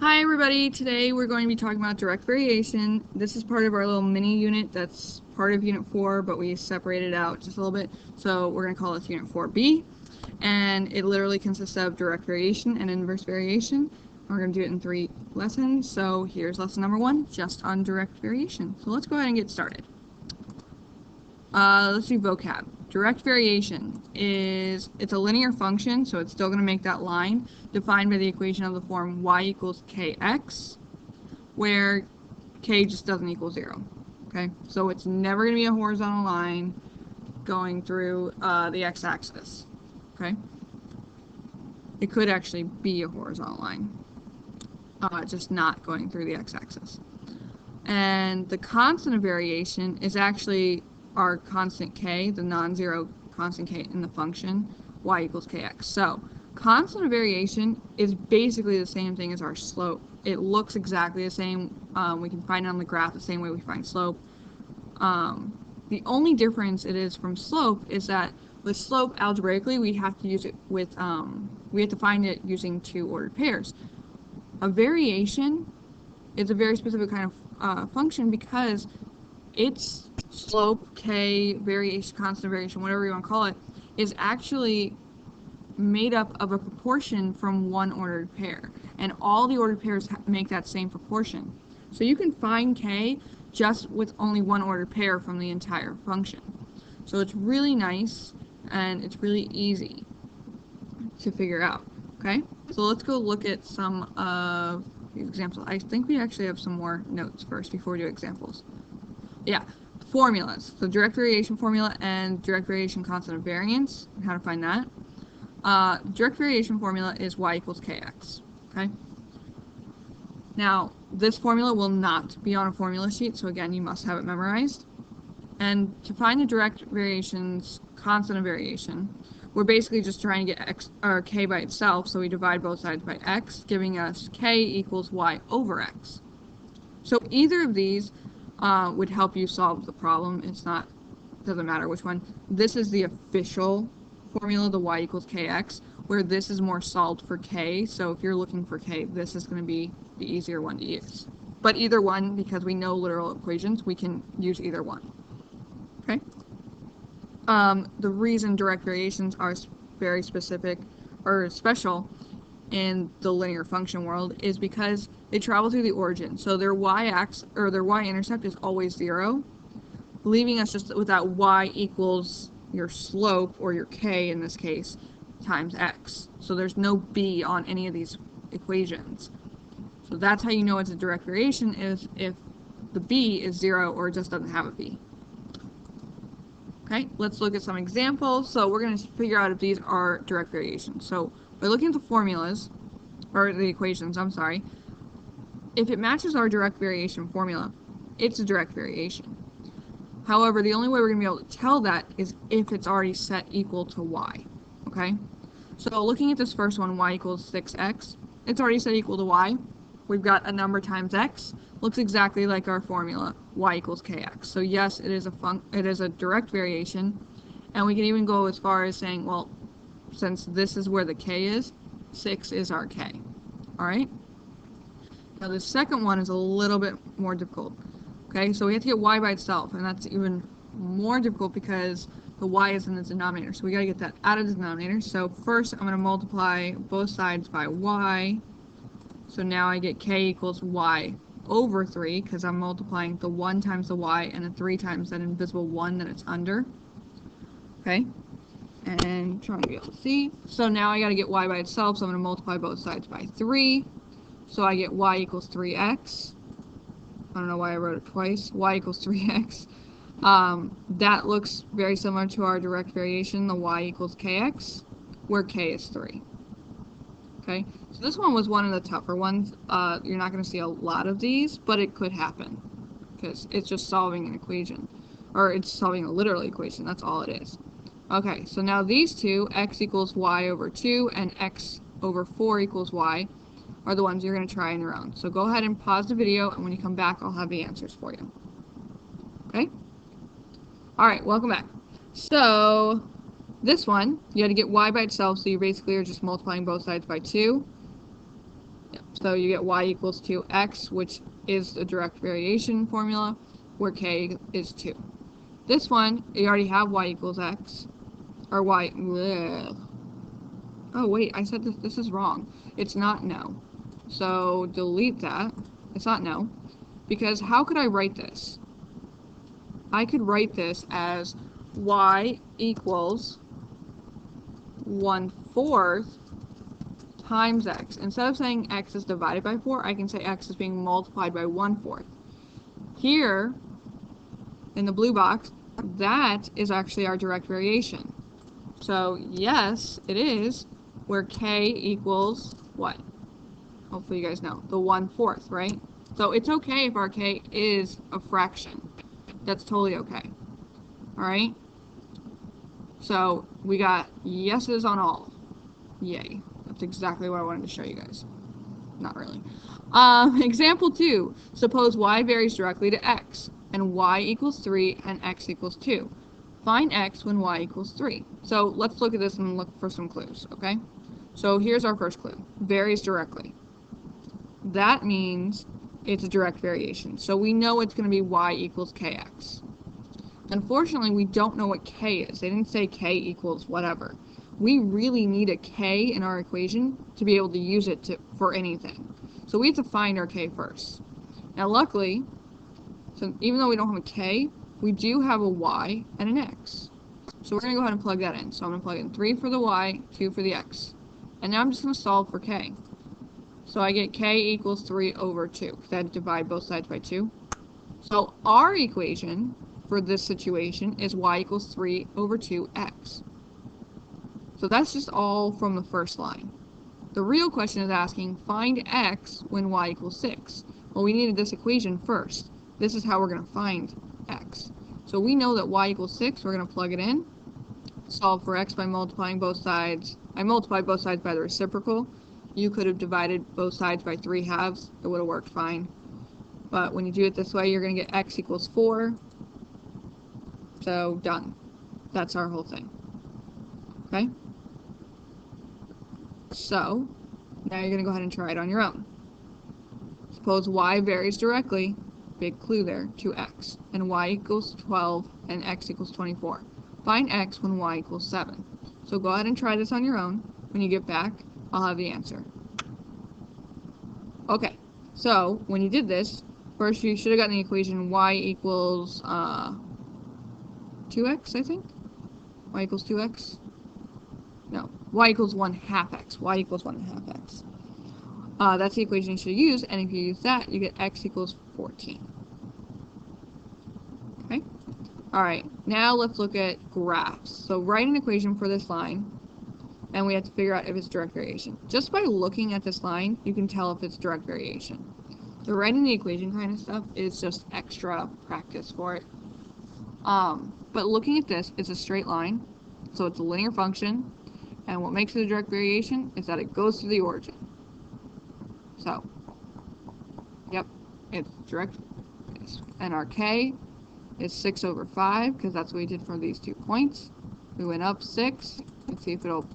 Hi everybody, today we're going to be talking about direct variation. This is part of our little mini unit that's part of Unit 4, but we separated it out just a little bit. So we're going to call this Unit 4B, and it literally consists of direct variation and inverse variation. We're going to do it in 3 lessons, so here's lesson number 1, just on direct variation. So let's go ahead and get started. Let's do vocab. Direct variation it's a linear function, so it's still going to make that line, defined by the equation of the form y equals kx, where k just doesn't equal 0. Okay, so it's never going to be a horizontal line going through the x-axis. Okay, it could actually be a horizontal line, just not going through the x-axis. And the constant of variation is actually our constant k, the non-zero constant k in the function y equals kx. So constant of variation is basically the same thing as our slope. It looks exactly the same. We can find it on the graph the same way we find slope. The only difference it is from slope is that with slope, algebraically, we have to use it with we have to find it using 2 ordered pairs. A variation is a very specific kind of function because its slope, k, variation, constant variation, whatever you want to call it, is actually made up of a proportion from 1 ordered pair. And all the ordered pairs make that same proportion. So you can find k just with only 1 ordered pair from the entire function. So it's really nice and it's really easy to figure out. Okay? So let's go look at some of these examples. I think we actually have some more notes first before we do examples. Yeah, formulas. So direct variation formula and direct variation constant of variance, and how to find that. Direct variation formula is y equals kx. Okay? Now, this formula will not be on a formula sheet, so again, you must have it memorized. And to find the direct variation's constant of variation, we're basically just trying to get x or k by itself, so we divide both sides by x, giving us k equals y over x. So either of these would help you solve the problem. Doesn't matter which one. This is the official formula, the y equals kx, where this is more solved for k. So if you're looking for k, this is going to be the easier one to use. But either one, because we know literal equations, we can use either one. Okay? The reason direct variations are very specific or special in the linear function world is because they travel through the origin. So their y-axis or their y-intercept is always 0, leaving us just with that y equals your slope, or your k in this case, times x. So there's no b on any of these equations. So that's how you know it's a direct variation, is if the b is 0 or it just doesn't have a b. Okay, let's look at some examples. So we're going to figure out if these are direct variations. So by looking at the formulas, or the equations, I'm sorry, if it matches our direct variation formula, it's a direct variation. However, the only way we're going to be able to tell that is if it's already set equal to y. Okay? So looking at this first one, y equals 6x, it's already set equal to y. We've got a number times x. Looks exactly like our formula, y equals kx. So yes, it is a direct variation, and we can even go as far as saying, well, since this is where the k is, 6 is our k. Alright? Now the second one is a little bit more difficult. Okay, so we have to get y by itself, and that's even more difficult because the y is in the denominator. So we gotta get that out of the denominator. So first I'm going to multiply both sides by y. So now I get k equals y over 3, because I'm multiplying the 1 times the y and the 3 times that invisible 1 that it's under. Okay? And trying to be able to see. So now I got to get y by itself, so I'm going to multiply both sides by 3. So I get y equals 3x. I don't know why I wrote it twice. Y equals 3x. That looks very similar to our direct variation, the y equals kx, where k is 3. Okay, so this one was one of the tougher ones. You're not going to see a lot of these, but it could happen because it's just solving an equation, or it's solving a literal equation. That's all it is. Okay, so now these two, x equals y over 2 and x over 4 equals y, are the ones you're going to try on your own. So go ahead and pause the video, and when you come back, I'll have the answers for you. Okay? Alright, welcome back. So this one, you had to get y by itself, so you basically are just multiplying both sides by 2. Yep. So you get y equals 2x, which is the direct variation formula, where k is 2. This one, you already have y equals x, or y, bleh. Oh wait, I said this is wrong. It's not no. So delete that. It's not no. Because how could I write this? I could write this as y equals 1/4 times x. Instead of saying x is divided by 4, I can say x is being multiplied by 1/4. Here, in the blue box, that is actually our direct variation. So yes, it is, where k equals what? Hopefully you guys know. The 1/4, right? So it's okay if our k is a fraction. That's totally okay. Alright? So we got yeses on all. Yay. That's exactly what I wanted to show you guys. Not really. Example 2. Suppose y varies directly to x, and y equals 3 and x equals 2. Find x when y equals 3. So let's look at this and look for some clues, okay? So here's our first clue. Varies directly. That means it's a direct variation. So we know it's going to be y equals kx. Unfortunately, we don't know what k is. They didn't say k equals whatever. We really need a k in our equation to be able to use it for anything. So we have to find our k first. Now luckily, so even though we don't have a k, we do have a y and an x. So we're going to go ahead and plug that in. So I'm going to plug in 3 for the y, 2 for the x. And now I'm just going to solve for k. So I get k equals 3 over 2, because I had to divide both sides by 2. So our equation for this situation is y equals 3 over 2x. So that's just all from the first line. The real question is asking, find x when y equals 6. Well, we needed this equation first. This is how we're going to find x. So we know that y equals 6, we're going to plug it in, solve for x by multiplying both sides. I multiplied both sides by the reciprocal. You could have divided both sides by 3/2. It would have worked fine. But when you do it this way, you're going to get x equals 4. So done. That's our whole thing. Okay? So now you're going to go ahead and try it on your own. Suppose y varies directly, big clue there, to x, and y equals 12 and x equals 24. Find x when y equals 7. So go ahead and try this on your own. When you get back, I'll have the answer. Okay, so when you did this, first you should have gotten the equation y equals 2x, I think? Y equals 2x? No, y equals 1/2 x. Y equals 1/2 x. That's the equation you should use, and if you use that, you get x equals 14. Okay? Alright, now let's look at graphs. So write an equation for this line, and we have to figure out if it's direct variation. Just by looking at this line, you can tell if it's direct variation. The writing the equation kind of stuff is just extra practice for it. But looking at this, it's a straight line, so it's a linear function, and what makes it a direct variation is that it goes to the origin. So, yep, it's direct, and our k is 6 over 5, because that's what we did for these 2 points. We went up 6. Let's see if it'll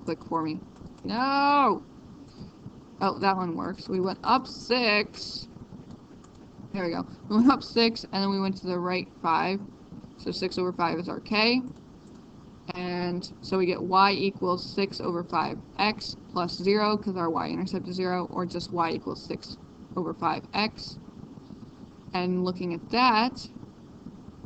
click for me. No! Oh, that one works. We went up 6. There we go. We went up 6, and then we went to the right 5. So 6 over 5 is our k. And so we get y equals 6 over 5x plus 0, because our y-intercept is 0, or just y equals 6 over 5x. And looking at that,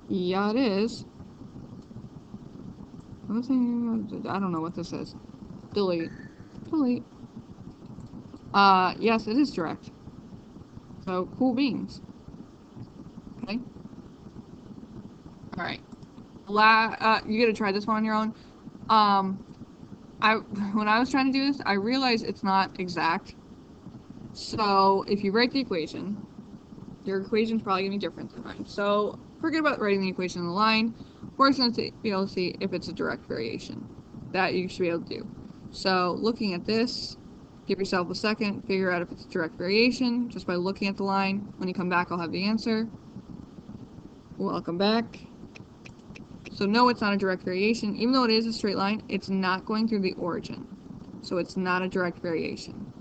yeah, it is. I don't know what this is. Delete. Delete. Yes, it is direct. So, cool beans. Okay. Alright. You gotta try this one on your own. When I was trying to do this, I realized it's not exact. So, if you write the equation, your equation's probably gonna be different than mine. So, forget about writing the equation in the line. We're just gonna be able to see if it's a direct variation. That you should be able to do. So, looking at this, give yourself a second, figure out if it's a direct variation, just by looking at the line. When you come back, I'll have the answer. Welcome back. So no, it's not a direct variation. Even though it is a straight line, it's not going through the origin. So it's not a direct variation.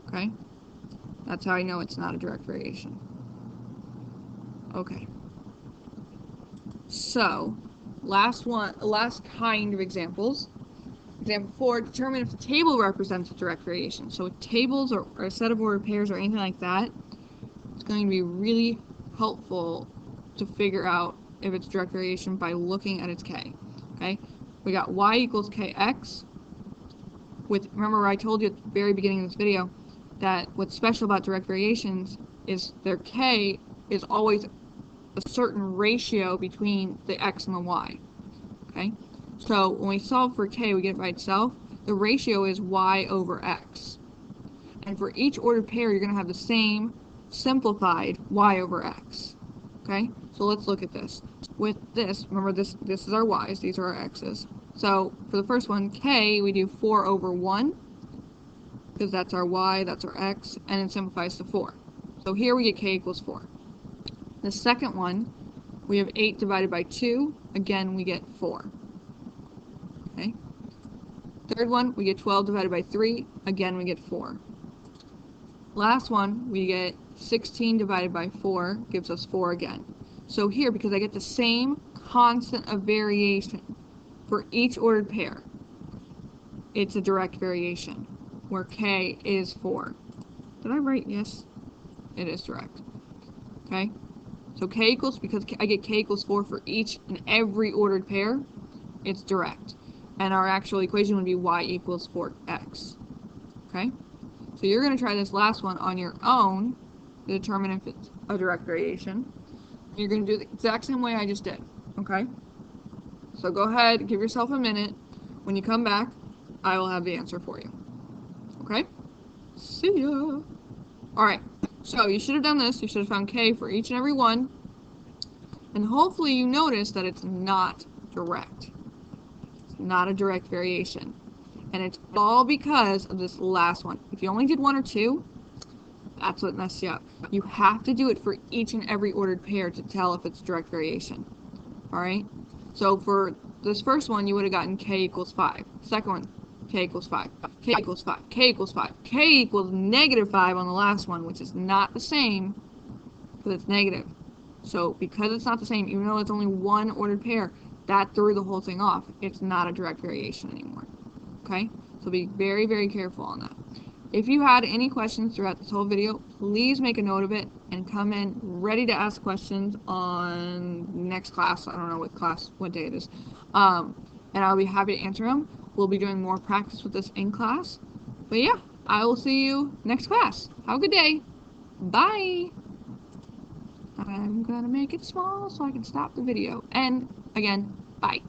Okay? That's how I know it's not a direct variation. Okay. So, last kind of examples. Example 4, determine if the table represents a direct variation. So with tables or a set of ordered pairs or anything like that, it's going to be really helpful to figure out if it's direct variation by looking at its k. Okay? We got y equals kx. Remember I told you at the very beginning of this video that what's special about direct variations is their k is always a certain ratio between the x and the y. Okay? So when we solve for k, we get it by itself. The ratio is y over x. And for each ordered pair, you're going to have the same simplified y over x. Okay? So let's look at this. With this, remember this is our y's, these are our x's. So for the first one, k, we do 4 over 1, because that's our y, that's our x, and it simplifies to 4. So here we get k equals 4. The second one, we have 8 divided by 2. Again, we get 4. Okay. Third one, we get 12 divided by 3. Again, we get 4. Last one, we get 16 divided by 4, gives us 4 again. So here, because I get the same constant of variation for each ordered pair, it's a direct variation, where k is 4. Did I write yes? It is direct. Okay? So k equals, because I get k equals 4 for each and every ordered pair, it's direct. And our actual equation would be y equals 4x. Okay? So you're going to try this last one on your own to determine if it's a direct variation. You're going to do the exact same way I just did. Okay? So go ahead, give yourself a minute. When you come back, I will have the answer for you. Okay? See ya! Alright, so you should have done this. You should have found k for each and every one. And hopefully you notice that it's not direct. Not a direct variation, and it's all because of this last one. If you only did 1 or 2, that's what messed you up. You have to do it for each and every ordered pair to tell if it's direct variation. Alright, so for this first one you would have gotten k equals 5. Second one, k equals 5, k equals 5, k equals 5, k equals negative 5 on the last one, which is not the same because it's negative. So because it's not the same, even though it's only one ordered pair, that threw the whole thing off. It's not a direct variation anymore. Okay? So be very, very careful on that. If you had any questions throughout this whole video, please make a note of it and come in ready to ask questions on next class. I don't know what day it is. And I'll be happy to answer them. We'll be doing more practice with this in class. But yeah, I will see you next class. Have a good day. Bye. I'm gonna make it small so I can stop the video. And again, bye.